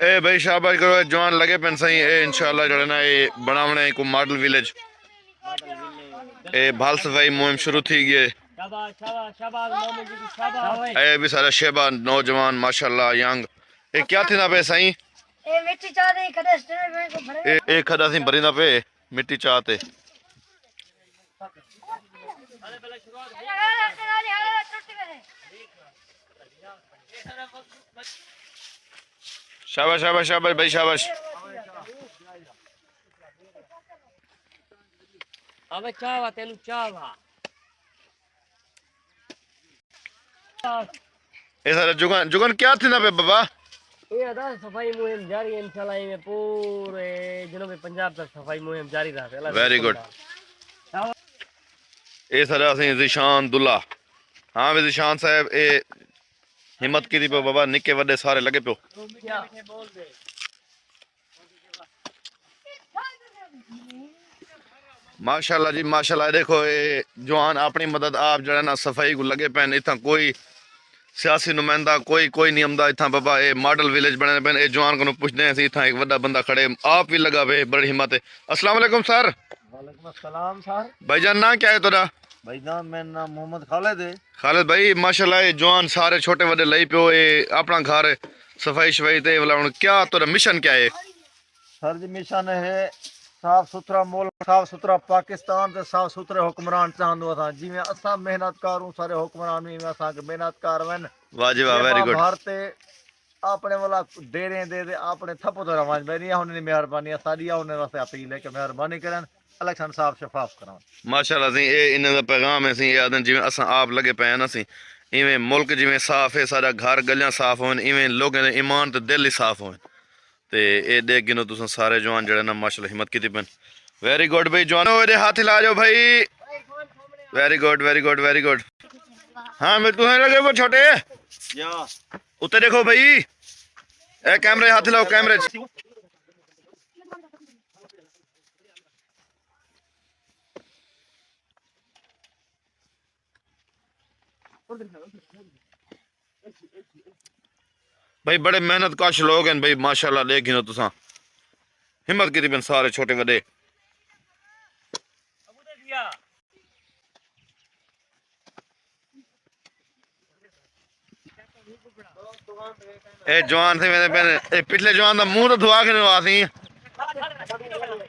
ए भाई शाबाश करो जवान लगे पेन सही ए इंशाल्लाह जड़े ना ये बनावने को मॉडल विलेज ए भाल सफाई मुहिम शुरू थी गई शाबाश शाबाश शाबाश मोहम्मद जी की शाबाश ए भी सारा शेबा नौजवान माशाल्लाह यंग ए क्या थी ना पे सही ए मिट्टी चाह दे कदे स्टेने में को भरे ए खदा सी भरी ना पे मिट्टी चाहते शाबाश शाबाश शाबाश भाई शाबाश अबे चावा तेनु चावा ए सारा जुगन जुगन क्या थी ना पे बाबा ये अदा सफाई मुहिम जारी है इंशाल्लाह में पूरे जनूबी पंजाब तक सफाई मुहिम जारी रहे वेरी गुड ए सारा सी जिशान दुल्ला हां वे जिशान साहब ए हिम्मत की थी पे बाबा निके वड्डे सारे लगे पे माशाल्लाह जी माशाल्लाह देखो ये जवान अपनी मदद आप जड़ा ना सफाई को लगे पैन इतना कोई सियासी नुमाइंदा कोई कोई नहीं आमदा इतना बाबा ये मॉडल विलेज बने पैन ये जवान को पुछदे हैं इतना एक बड़ा बंदा खड़े आप भी लगा वे बड़ी हिम्मत है। अस्सलाम वालेकुम सर। वालेकुम अस्सलाम सर। भाईजान ना क्या है तोड़ा? भाईजान मेरा नाम मोहम्मद खालिद है। खालिद भाई माशाल्लाह ये जवान सारे छोटे बड़े लई पियो ये अपना घर सफाई शफाई ते वाला क्या तोड़ा मिशन क्या है? सर जी मिशन है साफ सुथरा मुल्क साफ सुथरा पाकिस्तान ते साफ सुथरे हुक्मरान चाहंदो असा जिवें असा मेहनतकार हूं सारे हुक्मरान भी असा के मेहनतकार वन वाह जी वाह वेरी गुड। भारत अपने वाला दे रहे दे अपने थप्पो तो रवाज मेरी उन्हें मेहरबानी सारी उन्हें वास्ते अपील है कि मेहरबानी करन इलेक्शन साफ शफाफ करान। माशाल्लाह सी ये इन्हां दा पैगाम है सी आदन जिवें असा आप लगे पे ना सी इवें मुल्क जिवें साफ है सारा घर गलियां साफ होन इवें लोगों दे ईमान ते दिल ही साफ होन ते ए देख गिनो तुस सारे जवान जड़े ना माशाल्लाह हिम्मत कीती पेन। वेरी गुड भाई जवानो इहदे हाथ हिला जाओ भाई। Very good very good very good. हाँ मैं तुम्हें लगे वो छोटे या उत्ते देखो भाई ए कैमरे हाथ हिलाओ कैमरे भाई बड़े मेहनत कश लोग हैं भाई माशाल्लाह देखियो तुसा हिम्मत की पेन सारे छोटे बड़े। ए जवान थे मेरे पेन ए पिछले जवान दा मुंह तो धुआ के नवासी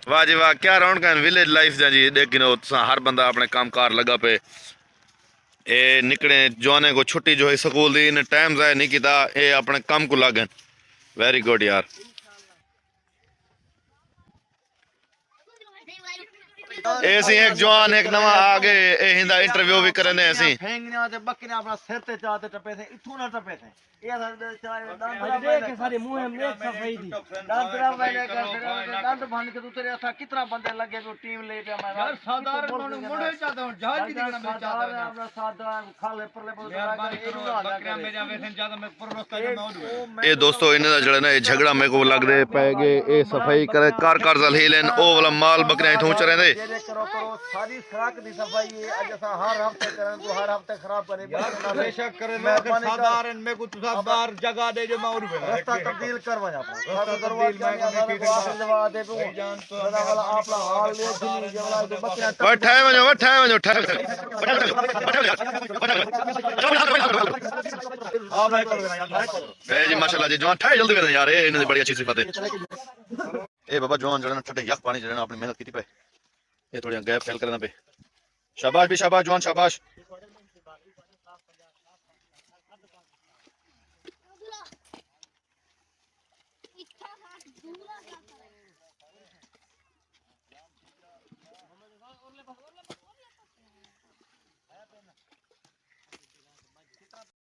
वाह जी वाह क्या रौनक है विलेज लाइफ जा जी देखियो तुसा हर बंदा अपने कामकार लगा पे ए निकले जवाने को छुट्टी जो है स्कूल दी इन टाइम जाए नहीं किता ए अपने काम को लागन। वेरी गुड यार। ऐसी एक जवान एक नवा आगे ए हिंदा इंटरव्यू भी करने ऐसी फेंगने ते बकने अपना सिर ते चाते टपे थे इथों ना टपे थे ये देख सारे मुहिम देख सफाई दी दादरा वाले का दंड बन के उतरे था कितना बंदे लगे तो टीम ले पे मैं यार साधारण मुंडे चाहता हूं जहाज भी देखना मैं चाहता हूं अपना साधारण खाले परले मेहरबानी करो बकरियां मेरा वेसन ज्यादा मैं प्रोस्ता जो मैं ए दोस्तों इन्हें दा जड़ा ना ये झगड़ा मेरे को लग दे पै गए ए सफाई करे कार कार जल हिलेन ओ वाला माल बकरियां इथों चरे दे करो करो सारी सड़क दी सफाई है आज ऐसा हर हफ्ते करन तो हर हफ्ते खराब करे बेशक करे मैं साधारण में को बार जगह दे जो मैं और रास्ता तब्दील करवा अपना दरवाजा जवा दे तो जान तो वाला आपला हाल ले सुनी जवला तो बकरियां बैठाए वजो ए जी माशाल्लाह जी जवान ठाए जल्दी कर यार ए इन्हें बड़ी अच्छी सिफत है। ए बाबा जवान जड़ा ठंडे यख पानी जड़ा अपनी मेहनत कीती पे ये थोड़ी गैप फैल करना पे शाबाश भी शाबाश जवान शाबाश।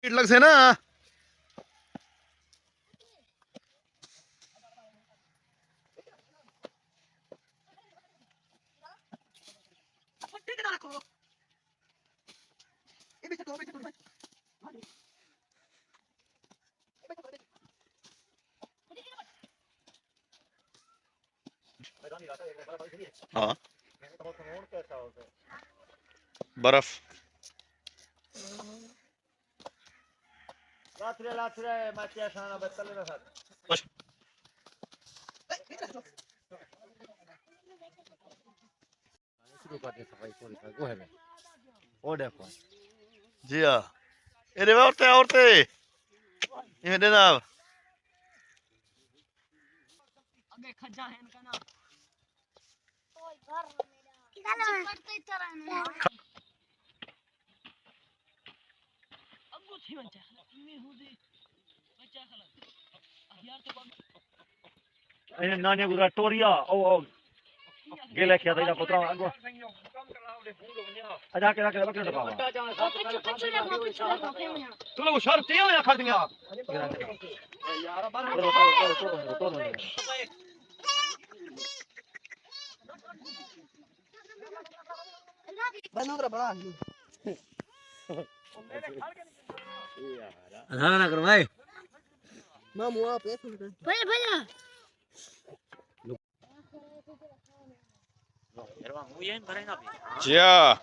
लग से ना हाँ बर्फ लाथरे लाथरे माचिया खाना बतले ना साथ वो देखो जी हाँ ये औरतें औरतें इन्हें देना अबे खजा है इनका ना पड़ते ही तरह अबू थी बच्चा मैं हूं दे बच्चा खला यार तो इन्हें नानी गुरा टोरिया ओ गेले किया था पुत्रा आगो अजा के रखे बकरे दबा तू लोग शर्त ये या खड़िया यार बार बनो कर बड़ा हाँ ना करो भाई मामू आप ऐसे भैया भैया जी हाँ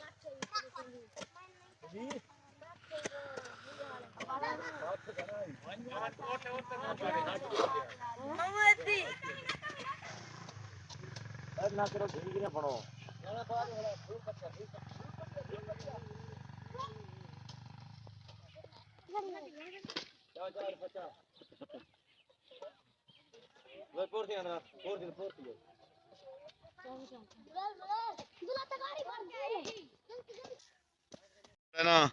ना करो धीरे पड़ो ना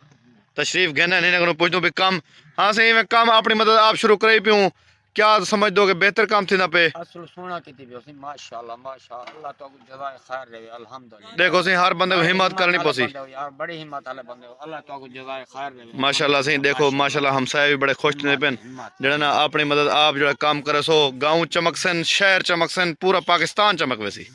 तशरीफ गहना नहीं ना पूछ दो भी काम हाँ सही मैं काम अपनी मदद आप शुरू करे पियूं क्या समझ दो कि बेहतर काम थी ना पे असल सोना कितनी भी होती माशाल्लाह माशाल्लाह अल्लाह तो जज़ाए खैर दे अल्हम्दुलिल्लाह देखो सही हर बंदे को हिम्मत करनी पसी यार बड़ी हिम्मत वाले बंदे हो अल्लाह तो जज़ाए खैर दे माशाल्लाह सही देखो माशाल्लाह हमसाए भी बड़े खुश ने पेन जड़ा ना अपनी मदद आप जो काम करे सो गांव चमकसन शहर चमकसन पूरा पाकिस्तान चमक वैसी